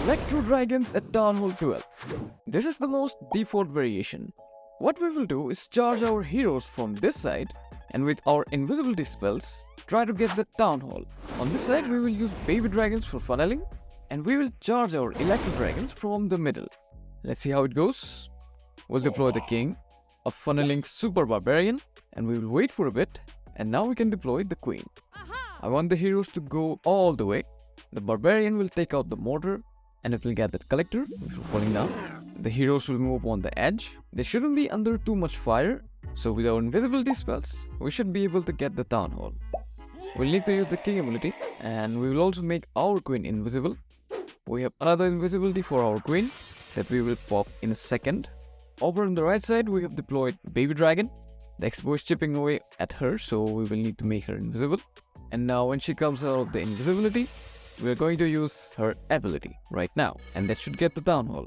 Electro Dragons at Town Hall 12. This is the most default variation. What we will do is charge our heroes from this side and with our invisibility spells try to get the Town Hall. On this side we will use baby dragons for funneling and we will charge our Electro Dragons from the middle. Let's see how it goes. We'll deploy the king, a funneling super barbarian, and we will wait for a bit, and now we can deploy the queen. I want the heroes to go all the way. The barbarian will take out the mortar and it will get that collector which will falling down. The heroes will move on the edge. They shouldn't be under too much fire, so with our invisibility spells we should be able to get the town hall. We'll need to use the king ability and we will also make our queen invisible. We have another invisibility for our queen that we will pop in a second. Over on the right side we have deployed baby dragon. The expo is chipping away at her, so we will need to make her invisible. And now when she comes out of the invisibility, we are going to use her ability right now, and that should get the town hall.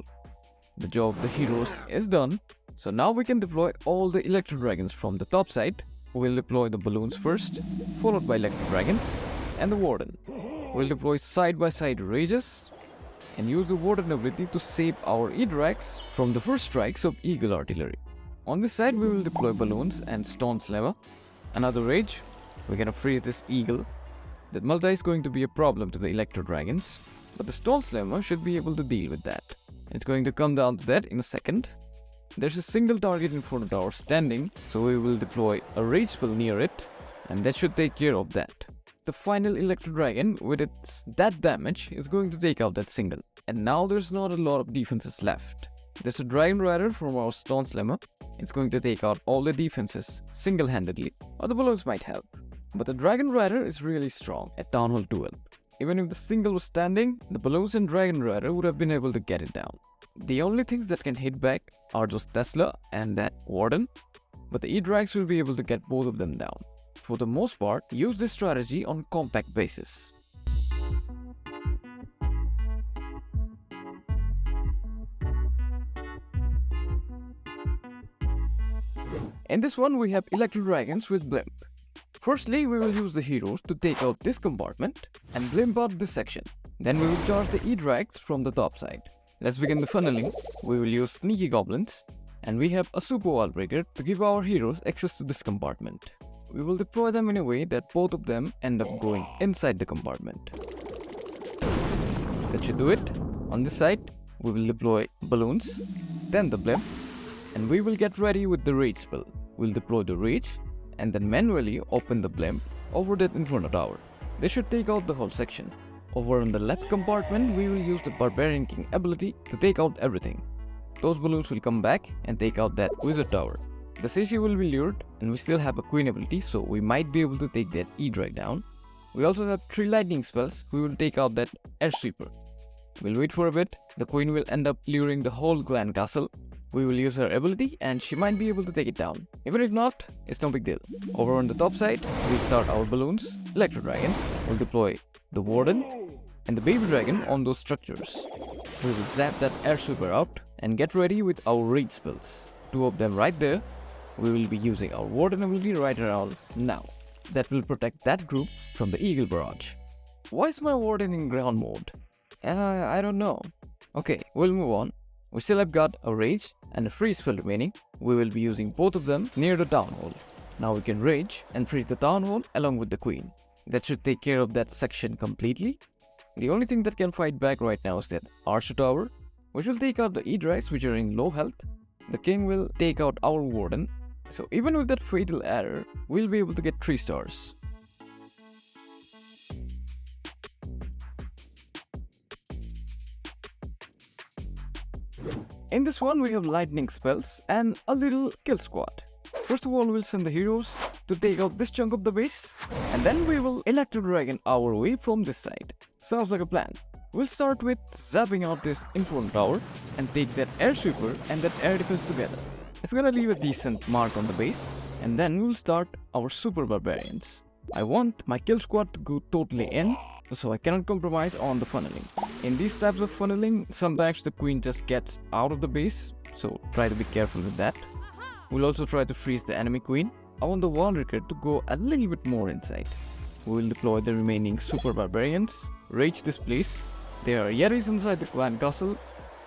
The job of the heroes is done, so now we can deploy all the Electro Dragons from the top side. We'll deploy the balloons first, followed by Electro Dragons and the Warden. We'll deploy side by side rages and use the Warden ability to save our edrags from the first strikes of Eagle Artillery. On this side we will deploy balloons and Stone Slammer. Another rage, we're gonna freeze this eagle. That multi is going to be a problem to the Electro Dragons, but the Stone Slammer should be able to deal with that. It's going to come down to that in a second. There's a single target in front of our standing, so we will deploy a rage spell near it, and that should take care of that. The final Electro Dragon with its that damage is going to take out that single. And now there's not a lot of defenses left. There's a Dragon Rider from our Stone Slammer. It's going to take out all the defenses single-handedly, or the balloons might help. But the Dragon Rider is really strong at Town Hall 12. Even if the single was standing, the balloons and Dragon Rider would have been able to get it down. The only things that can hit back are those Tesla and that Warden, but the edrags will be able to get both of them down. For the most part, use this strategy on compact basis. In this one we have Electro Dragons with Blimp. Firstly, we will use the heroes to take out this compartment and blimp out this section. Then we will charge the edrags from the top side. Let's begin the funneling. We will use Sneaky Goblins and we have a Super Wall Breaker to give our heroes access to this compartment. We will deploy them in a way that both of them end up going inside the compartment. That should do it. On this side, we will deploy balloons, then the blimp, and we will get ready with the rage spell. We'll deploy the rage and then manually open the blimp over that Inferno Tower. This should take out the whole section. Over on the left compartment, we will use the Barbarian King ability to take out everything. Those balloons will come back and take out that Wizard Tower. The CC will be lured and we still have a Queen ability, so we might be able to take that edrag down. We also have 3 lightning spells. We will take out that Air Sweeper. We'll wait for a bit. The Queen will end up luring the whole clan castle. We will use her ability and she might be able to take it down. Even if not, it's no big deal. Over on the top side, we'll start our balloons, Electro Dragons. We'll deploy the Warden and the Baby Dragon on those structures. We will zap that Air Sweeper out and get ready with our rage spells. 2 of them right there. We will be using our Warden ability right around now. That will protect that group from the Eagle Barrage. Why is my Warden in ground mode? I don't know. Okay, we'll move on. We still have got a rage and a freeze spell remaining. We will be using both of them near the town hall. Now we can rage and freeze the town hall along with the queen. That should take care of that section completely. The only thing that can fight back right now is that Archer Tower, which will take out the edrags which are in low health. The king will take out our Warden. So even with that fatal error, we'll be able to get 3 stars. In this one we have lightning spells and a little kill squad. First of all, we'll send the heroes to take out this chunk of the base, and then we will Electro Dragon our way from this side. Sounds like a plan. We'll start with zapping out this Inferno Tower and take that Air Sweeper and that Air Defense together. It's gonna leave a decent mark on the base, and then we'll start our Super Barbarians. I want my kill squad to go totally in, so I cannot compromise on the funneling. In these types of funneling, sometimes the queen just gets out of the base, so try to be careful with that. We'll also try to freeze the enemy queen. I want the Wall Breaker to go a little bit more inside. We will deploy the remaining Super Barbarians, rage this place, There are Yetis inside the clan castle,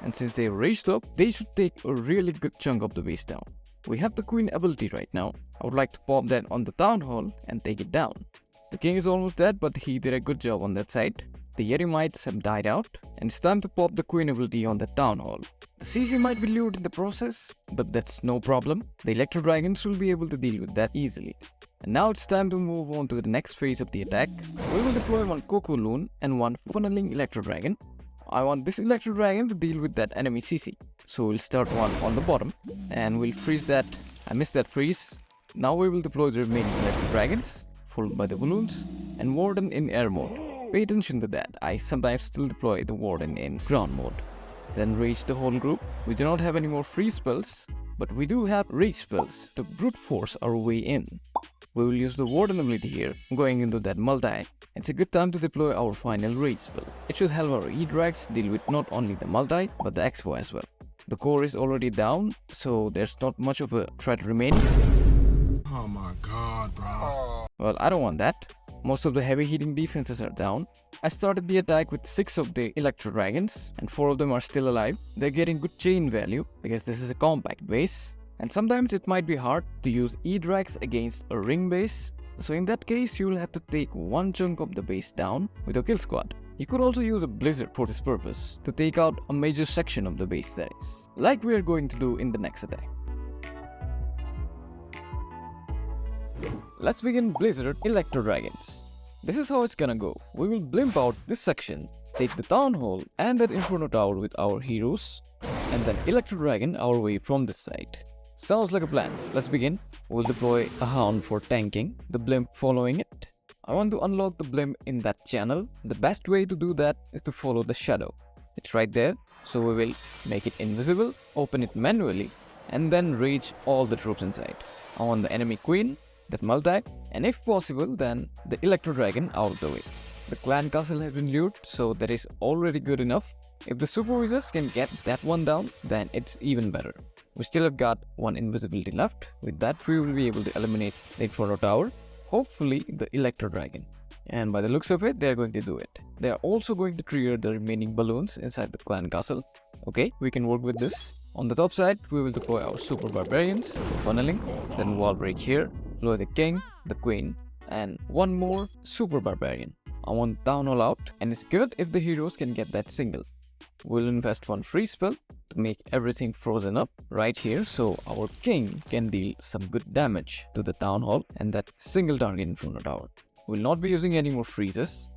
and since they raised up, they should take a really good chunk of the base down. We have the queen ability right now. I would like to pop that on the town hall and take it down. The king is almost dead, but he did a good job on that side. The Yeti mites have died out, and it's time to pop the queen ability on the town hall. The CC might be lured in the process, but that's no problem. The Electro Dragons will be able to deal with that easily. And now it's time to move on to the next phase of the attack. We will deploy one Coco Loon and one Funneling Electro Dragon. I want this Electro Dragon to deal with that enemy CC. So we'll start one on the bottom, and we'll freeze that. I missed that freeze. Now we will deploy the remaining Electro Dragons, followed by the balloons, and Warden in air mode. Pay attention to that. I sometimes still deploy the Warden in ground mode. Then rage the whole group. We do not have any more freeze spells, but we do have rage spells to brute force our way in. We will use the Warden ability here, going into that multi. It's a good time to deploy our final rage spell. It should help our edrags deal with not only the multi, but the expo as well. The core is already down, so there's not much of a threat remaining. Oh my god, bro. Well, I don't want that. Most of the heavy hitting defenses are down. I started the attack with 6 of the Electro Dragons, and 4 of them are still alive. They're getting good chain value, because this is a compact base. And sometimes it might be hard to use edrags against a ring base. So in that case, you will have to take one chunk of the base down with a kill squad. You could also use a blizzard for this purpose, to take out a major section of the base that is, like we are going to do in the next attack. Let's begin Blizzard Electro Dragons. This is how it's gonna go. We will blimp out this section, take the town hall and that inferno tower with our heroes, and then Electro Dragon our way from this side. Sounds like a plan. Let's begin. We'll deploy a hound for tanking, the blimp following it. I want to unlock the blimp in that channel. The best way to do that is to follow the shadow. It's right there, so we will make it invisible, open it manually, and then rage all the troops inside. I want the enemy queen, that multi, and if possible then the Electro Dragon out of the way. The clan castle has been lured, so that is already good enough. If the supervisors can get that one down, then it's even better. We still have got one invisibility left. With that we will be able to eliminate the Inferno Tower, hopefully the Electro Dragon. And by the looks of it, they are going to do it. They are also going to trigger the remaining balloons inside the clan castle. Okay, we can work with this. On the top side, we will deploy our super barbarians for funneling, then wall rage here, deploy the king, the queen, and one more super barbarian. I want down all out, and it's good if the heroes can get that single. We'll invest one free spell to make everything frozen up right here, so our king can deal some good damage to the town hall and that single target Inferno Tower. We'll not be using any more freezes.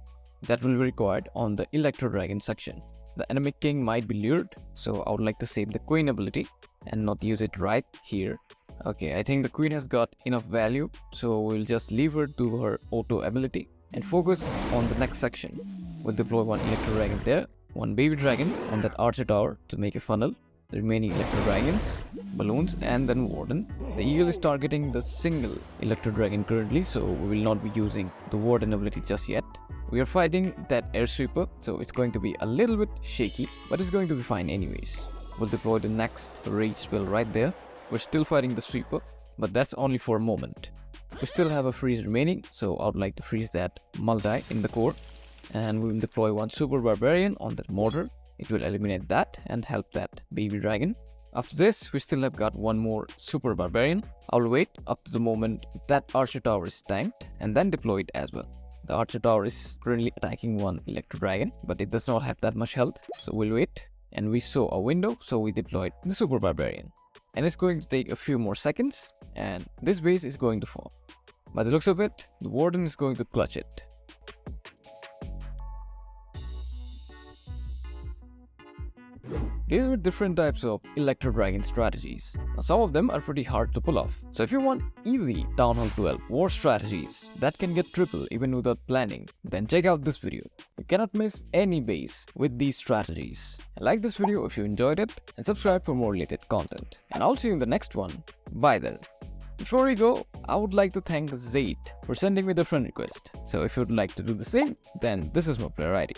That will be required on the Electro Dragon section. The enemy king might be lured, so I would like to save the queen ability and not use it right here. Okay, I think the queen has got enough value, so we'll just leave her to her auto ability and focus on the next section. We'll deploy one Electro Dragon there, one baby dragon on that archer tower to make a funnel, the remaining Electro Dragons, balloons, and then Warden. The eagle is targeting the single Electro Dragon currently, so we will not be using the Warden ability just yet. We are fighting that air sweeper, so it's going to be a little bit shaky, but it's going to be fine anyways. We'll deploy the next rage spell right there. We're still fighting the sweeper, but that's only for a moment. We still have a freeze remaining, so I would like to freeze that multi in the core. And we will deploy one super barbarian on that mortar. It will eliminate that and help that baby dragon. After this, we still have got one more super barbarian. I'll wait up to the moment that archer tower is tanked and then deploy it as well. The archer tower is currently attacking one Electro Dragon, but it does not have that much health, so we'll wait. And we saw a window, so we deployed the super barbarian. And it's going to take a few more seconds, and this base is going to fall. By the looks of it, the Warden is going to clutch it. These are different types of Electro Dragon strategies. Now, some of them are pretty hard to pull off. So if you want easy Town Hall 12 war strategies that can get triple even without planning, then check out this video. You cannot miss any base with these strategies. Like this video if you enjoyed it, and subscribe for more related content. And I'll see you in the next one. Bye then. Before we go, I would like to thank Th12 for sending me the friend request. So if you would like to do the same, then this is my player ID.